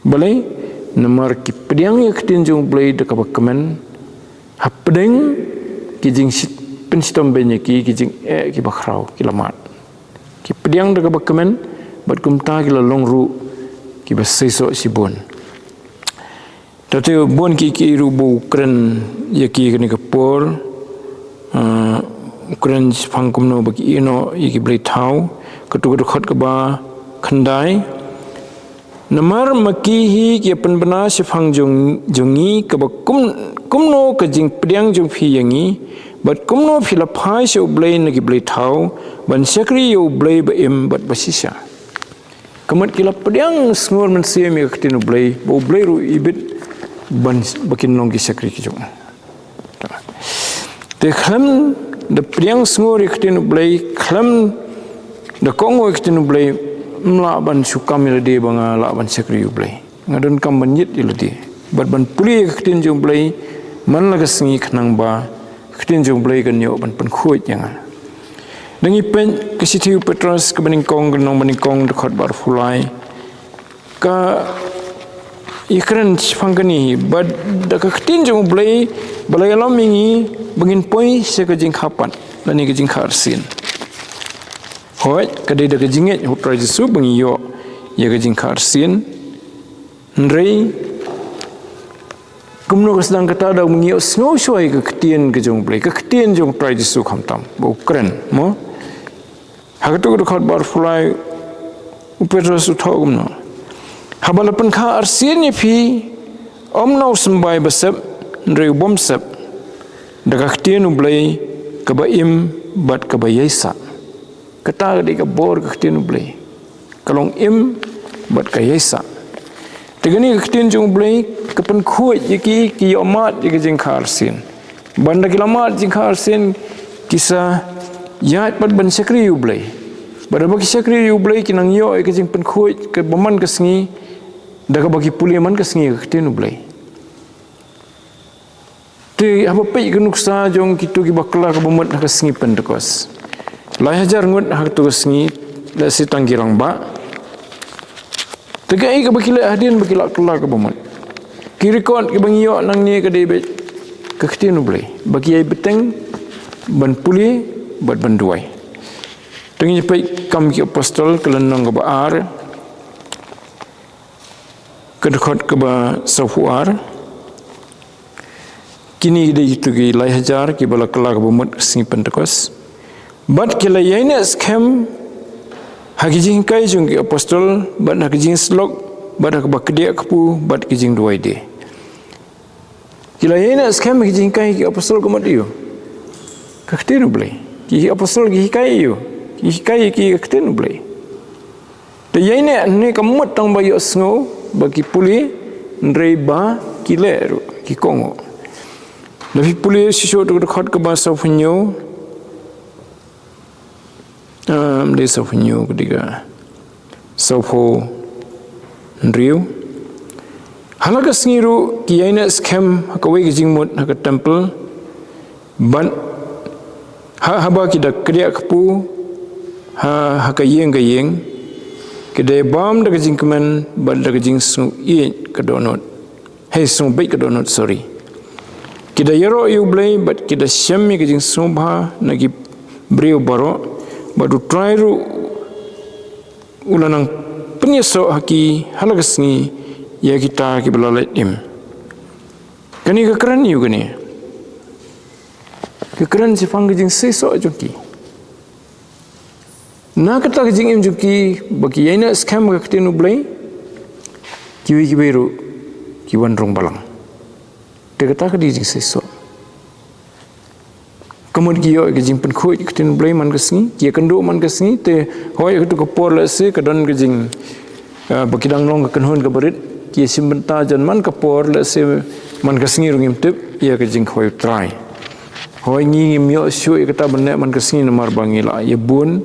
balai nomor ki pediang ya ketinjung blai de kabakmen hapdeng ki jing pensitom benye ki jing ki bakrau ki lamat ki pediang de kabakmen bat kum ta ki long ru ki basaiso sibun Tatu bon ki rubu Ukran yaki kini kapor Ukran pangkum no bagi ino yaki beli tahu ketuk khot keba khandai namar makihi ki penbena sifang jongi keba kumno kajing pediang jong phi yangi bat kumno philapai se ublei nagi beli tahu ban sekri yo ublei ba im bat basisha kemat kila pediang sngur men sim ya ketinu ublei bo ublei ru ibit ban bakin nongki sekri ki jong te kham de priang sngur iktin blai kham de kongo iktin blai mla ban sukam ile de banga la ban sekri blai ngadon kam banjit ile de bat ban puli iktin jong blai man la gasngi khnang ba iktin jong blai kan yo ban pen khoi yang dangi pen kisitiu Petrus ke baning kong nong baning kong de khot bar fulai ka ikran pangkani bad da ka ktin jong blai balai alam mingi bangin poi se ka jing khapan lani ka jing kharsin hoi kadai da ka jinget hutra Jesu bangi yo ya ka jing kharsin ndrei kumno ka sedang kata da bangi yo snow shoi ka ktien ka jong blai ka ktien jong tra Jesu khamtam bo kren mo hagatu ka khot bar fulai Petrus uthogum no habalapan kha arsin ye phi omnau sembai basap ndrei bom sap daga ktien ublai ka baim bat ka bayesa kata de ka bor ka ktien ublai kalong im bat ka yesa tegani ka ktien jong ublai ka pen khoi ki yomat ki jing kha arsin banda kilamat jing kha arsin kisa yat pat ban sekri ublai bada baki sekri ublai kinang yo ka jing pen khoi ka baman ka sngi daga bagi puli man ka sngi ka ktien ublai Te apa pe ke nuksa jong kitu ki bakla ke bomot hak sengi pentekos. Lai hajar ngut hak tu sengi la si tanggirang ba. Tegai ke bakila hadin bakila kela ke bomot. Kiri kon ke bangiyo nang ni ke debet ke ketinu boleh. Bagi ai beteng ban puli bat banduai. Tengi pe kam ki apostol ke lenong ke baar. Ke dekat ke ba safuar. Kini dia itu ki lai hajar ki bala kela ke bomot sengi pentekos. Bat kila yaina scam haki jing kai jung ki apostol bat haki jing slok bat haki bakdia kepu bat ki jing duai de. Kila yaina scam haki jing kai ki apostol ko madiyo. Kakhtinu boleh. Ki apostol ki kai yo. Ki kai ki kakhtinu boleh. Te yaina ne kamut tang bayo sngo bagi puli ndrei ba kileru ki kongo. Tapi puli sisyo dekat ke bahasa punyo dia safunyo ketiga safu ndriu halaga sengiru kiyaina scam hakawe gijingmut haka temple ban haba kita kriya kepu haka yeng kedai bam daga jingkeman ban daga jing snu i kedonot snu baik kedonot sorry kita yaro yu blai bat kita syami gijing snu bha nagi brio baro badu trairu ulanang penyeso haki halagasngi ya kita ki belalet im kani kekeren yu kani kekeren si panggijing seso joki na kata gijing im joki bagi yaina scam kaktinu blai kiwi kiberu kiwan rong balang te kata gijing seso kemudian kiyo ke jimpen kuit ketin blai man kesni kia kendo man kesni te hoi ke tu kapor la se kadon ke jing bakidang long ke kenhon ke berit kia simbenta jan man kapor la se man kesni rungim tip ia ke jing hoi try hoi ngi myo syu ke ta benne man kesni namar bangila ye bun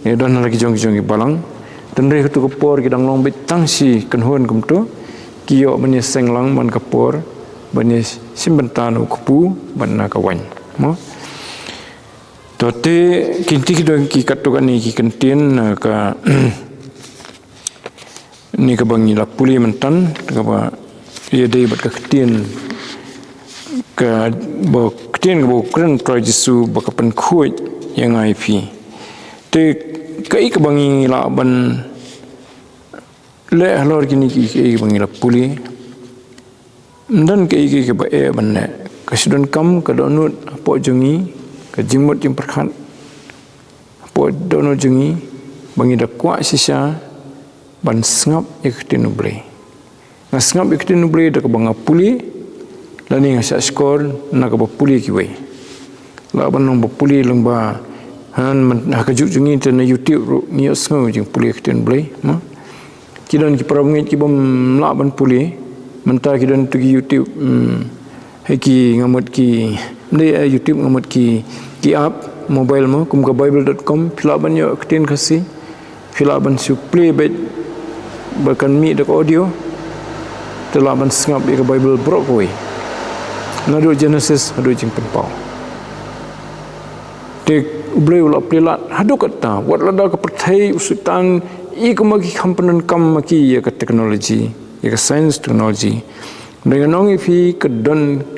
ye don lagi jong balang dan re tu kapor kidang long bit tangsi kenhon kum tu kiyo menye senglang man kapor banye simbenta no kupu banna kawan mo tote kinti kidong ki katukan ni ki kentien ka ni ka bangi la puli mentan ka ba ye dei bat ka ketien ka bo ketien bo kren pro jisu ba ka pen khuit yang ai pi te kai ka bangi la ban le halor kini ki bangi la puli dan kai ki ka ba e ban ne ka sidon kam ka donut po jungi ke jingmut yang perkhat po dono jengi bangi da kwa sisa ban sngap iktinu ble ngasngap iktinu ble da banga puli lani ngasa skor na ka puli ki we la ban nong puli lengba han man ka juk jengi te na youtube ni sngo jing puli iktinu ble ma kidon ki prabngi ki bom la ban puli menta kidon tu youtube heki ngamut ki dia YouTube ngamut ki app mobile mo kum ka bible.com filaban yo ketin kasi filaban su play bet bahkan mi dek audio telaban sengap ke bible brokoi nado Genesis ado jing penpau tek ublei ula pelat hadu kata wat lada ka perthai usutan I kumagi kampenan kam maki ya ka teknologi ya ka science teknologi dengan nongi fi kedon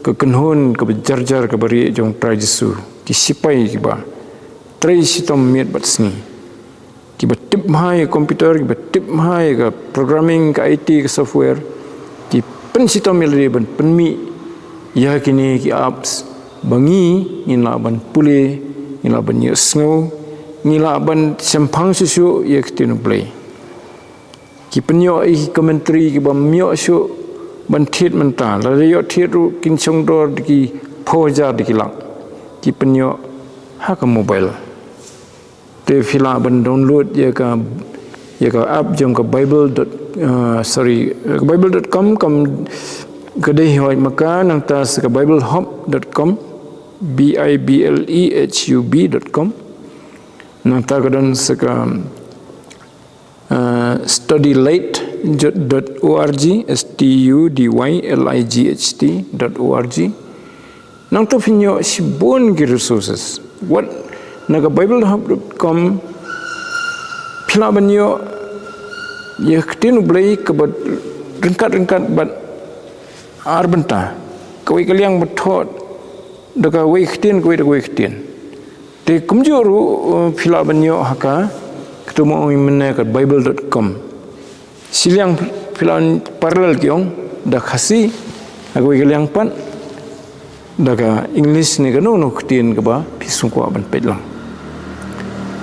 ke kenhon ke berjar-jar ke beri jong trai Jesu ki sipai ki ba trai sitom miet bat sni ki ba tip mai komputer ki ba tip mai ke programming ke IT ke software ki pen sitom mele ban penmi ya kini ki apps bangi ina ban pule ina ban yesngo ina ban sempang susu ya ketinu play ki penyo I commentary ki ba myo su ban thiet menta la yo thiet ru kin chong dor ki phoja di kilak ki penyo ha ka mobile te fila ban download ya ka app jong ka bible.com kam kedai hoi maka nang tas ka biblehub.com biblehub.com nang ta kadon saka studylight.org studylight.org nang to pinyo si bon ki resources what naga biblehub.com pila banyo ya ketin blai ke rengkat bat arbenta kawai kaliang betot daga wei ketin kawai daga wei ketin te kumjuru pila banyo haka ketemu orang menaik bible.com siliang filan paralel kiong dah kasih aku yang pan daga English ni kan no ketin ke ba pisung ko ban pedlang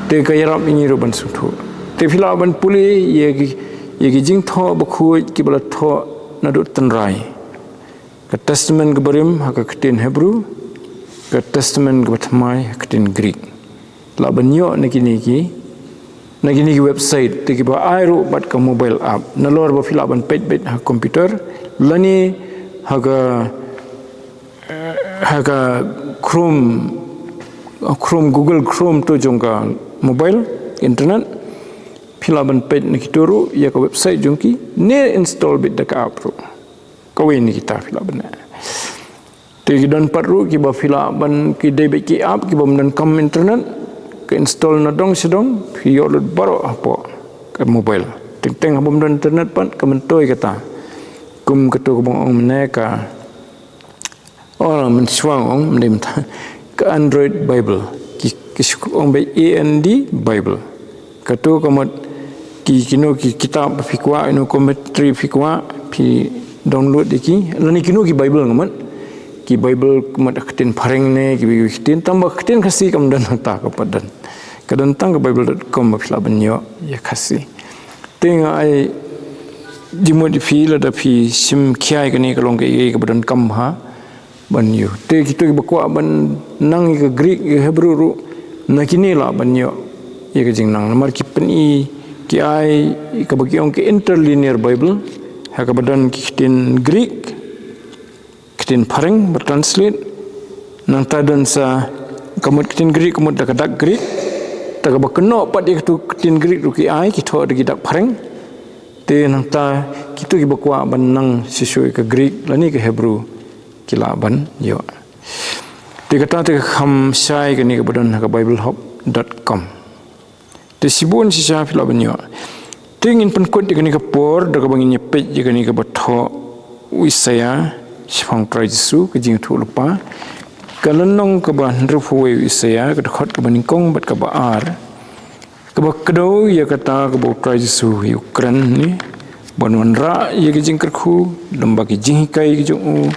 te kayarap ini ro ban suthu te fila ban puli ye jing tho bakhu ki bala tho na do tanrai ka testament ke barim ha ka ketin Hebrew ka testament ke batmai ketin Greek la banyo ni ki website te ki ba airu bat ka mobile app na lor ba fila ban pet ha komputer lani haga Chrome Google Chrome to jongka mobile internet filaban page ni kituru ya ka website jongki ne install bit daka app ro kawe ni kita filaban te gidan patru ki ba filaban ki debit ki app ki bom dan kam internet ke install na dong sedong fi yolud baro apa ke mobile teng bom dan internet pan kementoi kata kum ketu bong ong meneka orang mensuang ong mendem ke Android Bible ki ong be AND Bible ketu komot ki kino ki kitab fikwa ino commentary fikwa pi download iki lani kino ki Bible ngamat ki Bible komot ketin pareng ne ki ketin tambah ketin kasih kam dan ta kepadan kadang tang ke bible.com bafila banyo ya kasih tengah ai dimodify la da pi sim kiai kani kalong ke badan kam ha banyo te kitu bakwa ban nang ke Greek ke Hebrew ru nakini la banyo ye ke jing nang nomor ki pen i ki ai ke bagi ong ke interlinear bible ha ke badan ki tin Greek kitin pareng bertranslate nang tadan sa kamut kitin Greek kamut da kadak Greek ta ka bakno pat dia tu kitin Greek ru ki ai ki tho da dak pareng te nang ta kitu ki bakwa ban nang sisoi ke Greek lani ke Hebrew kilaban yo te kata te kham sai ke ni ke badan ka biblehub.com te sibun si sa filaban yo te ngin pen kod ke ni ke por da ka bangin nyepet je ke ni ke batho wisaya sifang trajisu ke jing thu lupa kalenong ke ban rufuwe wisaya ke khot ke baningkong bat ka baar ke bakdo ya kata ke bo trajisu Ukraine ni banwan ra ye ke jing kerkhu lamba ki jing kai ke jung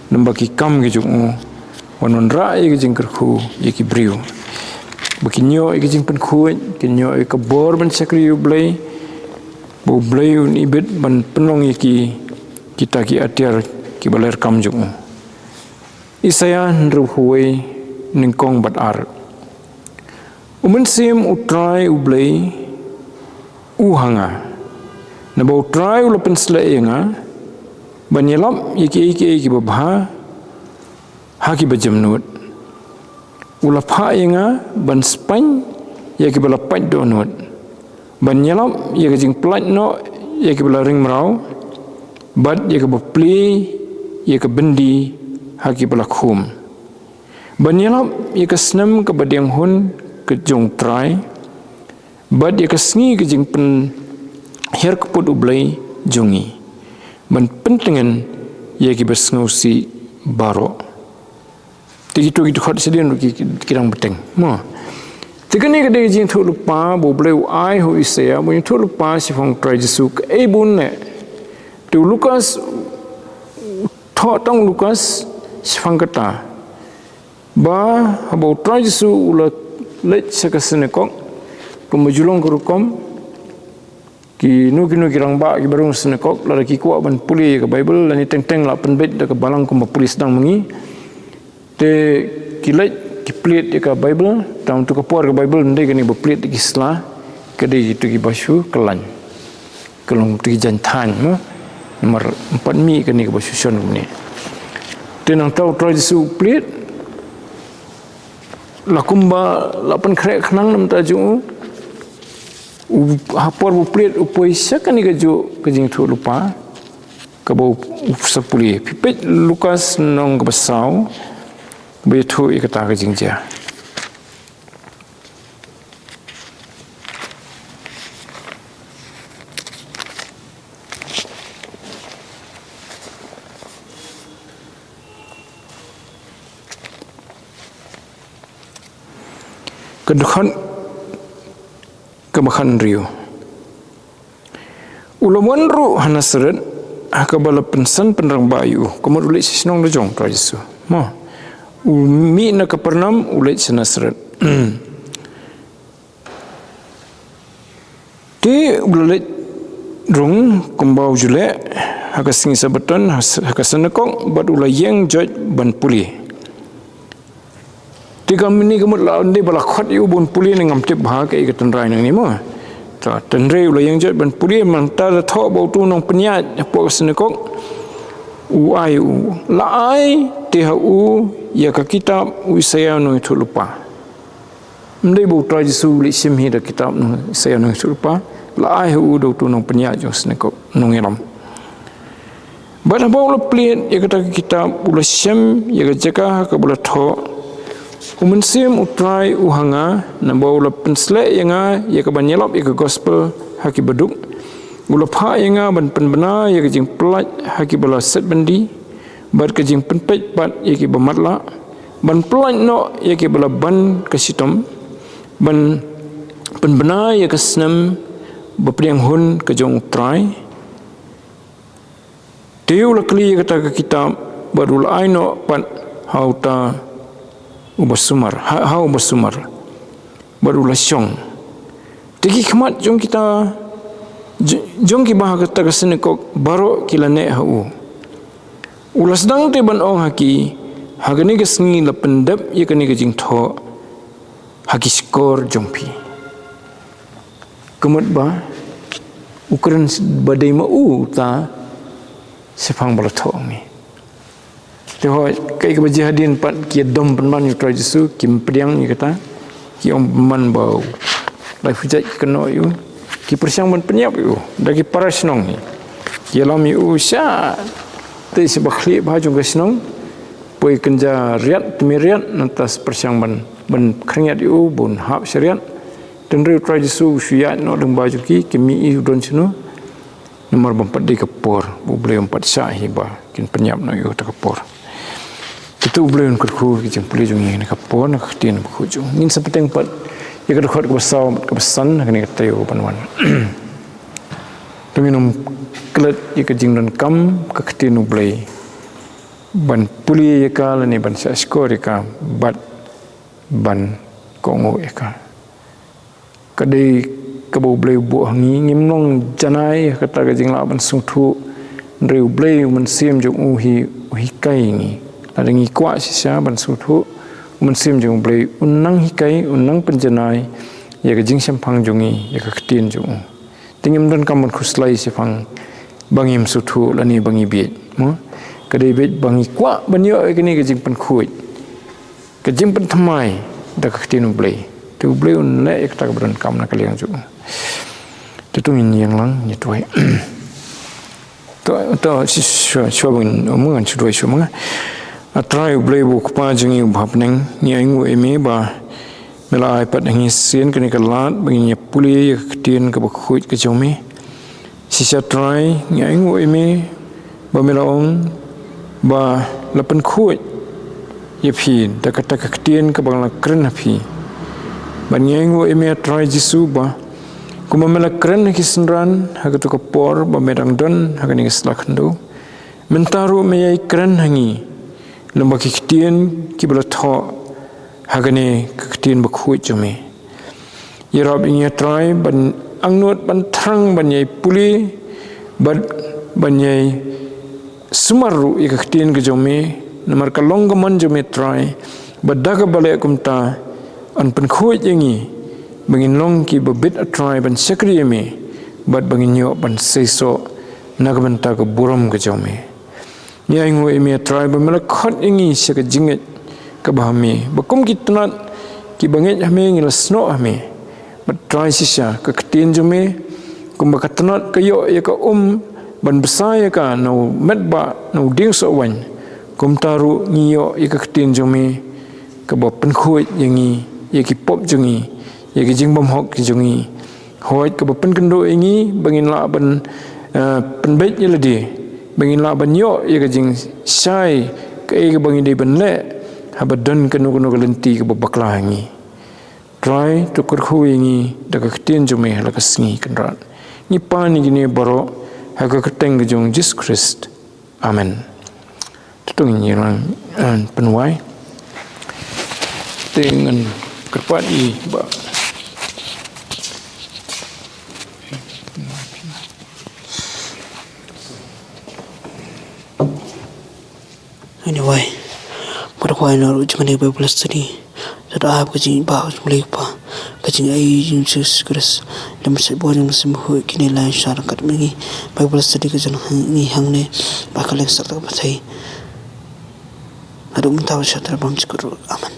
lamba ki kam ke jung banwan ra ye ke jing kerkhu ye ki briu bakinyo ye ke jing pen khu kinyo ke bor ban sakri yu blai bo blai ni bit ban penong ye ki kita ki atiar ki baler kam jung Isaya nruhuwe ningkong bat ar umensim utrai ublei uhanga na ba utrai ulapen slaenga banyelam iki ki babha haki bajamnut ulapha yenga ban spany yaki bala pat donut banyelam yaki jing plat no yaki bala ring merau bad yaki bapli yaki bendi haki pelakhum banyalap ia kesnam ke badiang hun ke jong trai bad ia kesngi ke jing pen her keput ublai jongi ban pentengan ia ki besngausi baro tigitu gitu khat sedien kirang beteng mo tikani ke jing thu lupa bo blai ai ho isaya bo thu lupa si phong trai jesu ke bun ne tu Lukas tho tong Lukas sifang kata ba habo trai jesu ula let sakasenekok kemajulong kerukom ki nu kirang ba ki barung senekok la ki kuat ban puli ke Bible lani teng-teng la penbet da ke balang ko puli sedang mengi te ki let ki plate ke Bible taun tu ke por ke Bible ndai ke ni ba plate ki sla ke di tu ki basu kelan kelong tu ki jantan mo nomor 4 mi ke ni ke basu son ni tenang tahu trai jesu plate lakumba lapan krek khnang nam ta ju hapor bu plate upoi sakan ni gaju kejing thu lupa ke bau sapuli pipet Lukas nong ke basau betu ikata ke jingja kedukhan kebakan rio ulaman ru hanasret akabala pensan penerang bayu komod ulit sinong lejong prajisu ma umi na kapernam ulit sinasret ti ulit rung kumbau jule hakasing sabeton hakasanakong bad ulayeng joj ban puli tiga mini kemud lawan di balakot iu bun puli nengam tip bahag ke tenrai nang ni mo ta tenrai ulayeng joj ban puli manta tho bau tu nong penyat po senekok uai u lai THU ya ka kitab saya no itu lupa mendai bau trajisu li simhi da kitab no saya no itu lupa lai u do tu nong penyat jo senekok nong ilam bana bau leplit ya kata kitab ulasem ya jaka ka bula tho umensim utrai uhanga nambau la penslek yanga ya ka banyelap ya ka gospel haki beduk ulapha yanga ban penbena ya ka jing pelat haki bala set bandi bad ka jing penpet pat ya ki bamatla ban pelat no ya ki bala ban ka sitom ban penbena ya ka snam bapriang hun ka jong utrai tiu la kli ya kata ka kitab badul aino pat hauta ubasumar hau ubasumar baru lasyong tiki khmat jong kita jong ki bah kata kasene kok baro kilane hau ulas dang te ban ong haki hagani gesngi la pendap ye kani gejing tho haki skor jongpi kemat ba ukuran badai mau ta sepang bala tho ni Tengok kai ke bajihadin pat ki dom penman yu tra Jesu kim priang ni kata ki om man bau lai fujat keno yu ki persiang ban penyap yu dagi parasnong ni ki lam yu sya te sebakhli ba jong gasnong poi kenja riat temiriat nantas persiang ban keringat yu bun hap syariat tendri tra Jesu syat no deng baju ki mi yu don sino nomor 4 di kepor bu boleh 4 sya hiba kin penyap no yu ta kepor itu boleh nak ku kijang boleh jong ni kapor nak tin ku jong ngin sepeteng pat ya ka khot ke besau ke besan nak ni teu panwan tuminum klet ya ka jing don kam ka tin boleh ban puli ya ka ni ban sa skor ya ka bat ban kongo ya ka kadai ka bo boleh bu ngi ngim nong janai kata ka jing la ban sung thu reu boleh men sim jong uhi kai ni ada ngi kwa sisa ban suthu mensim jong blei unang hikai unang penjenai ya ka jing sempang jongi ya ka ktin jong tingim don kam khuslai sifang bangim suthu lani bangi bit mo kadai bit bangi kwa banyo kini ka jing pen khuit ka jing pen thamai da ka ktin blei tu blei un le ek tak bran kam na kaliang jong tu ngin yang lang ni tuai to si shobun omungan chudoi shomanga atrai blei bu kpa jingi bhapneng ni aingu eme ba mela ipat ngi sien kini kalat bagi puli ketien ke bakhuit ke jomi sisa trai ni aingu eme ba mela ong ba lapen khuit ye phi da kata ketien ke bangla kren phi ban ni aingu eme trai Jesu ba kuma mela kren ki sinran hagatu ko por ba medang don hagani slakhndo mentaru me kren hangi lomba kiktian ki bala tho hagane kiktian bakhuit jome yerab inya try ban angnot ban thrang ban yai puli ban yai sumaru ikiktian ke jome namar kalong gaman jome try badaga bale kumta an pen khuit yangi bangin long ki babit a try ban sekri me bad bangin yo ban seiso nagabanta ka buram ke jome ni aingu eme tribe mala khot ingi se ka jinget ka bahami bakum kitnat ki banget hame ngil sno hame but try sisa ka ktin jume kum ba katnat ka yo ya ka ban besaya ka no medba no ding so wan kum taru ngiyo ya ka ktin jume ka bo pen khoi yangi ye ki pop jungi ye ki jing bom hok ki jungi hoi ka bo pen kendo ingi bangin la ban pen bet ye ledi bangin la ban yo ye ka jing sai ka e ka bangin de ban le ha ba don kanu kanu lenti ka bo bakla ngi try to kur khu ingi da ka tien jume la ka sngi kan ran ni pa ni gini baro ha ka teng jong Jesus Christ amen tung ni lang penwai dengan kerpati ba anyway berkuai naru cuma ni Bible study sudah apa kecing bahas mulai apa kecing ai Jesus Christ dan masih boleh masih mahu kini lain syarang kat mengi Bible study kecing ni hang ni bakal leksak tak patai ada mentau syatra bang cikuru aman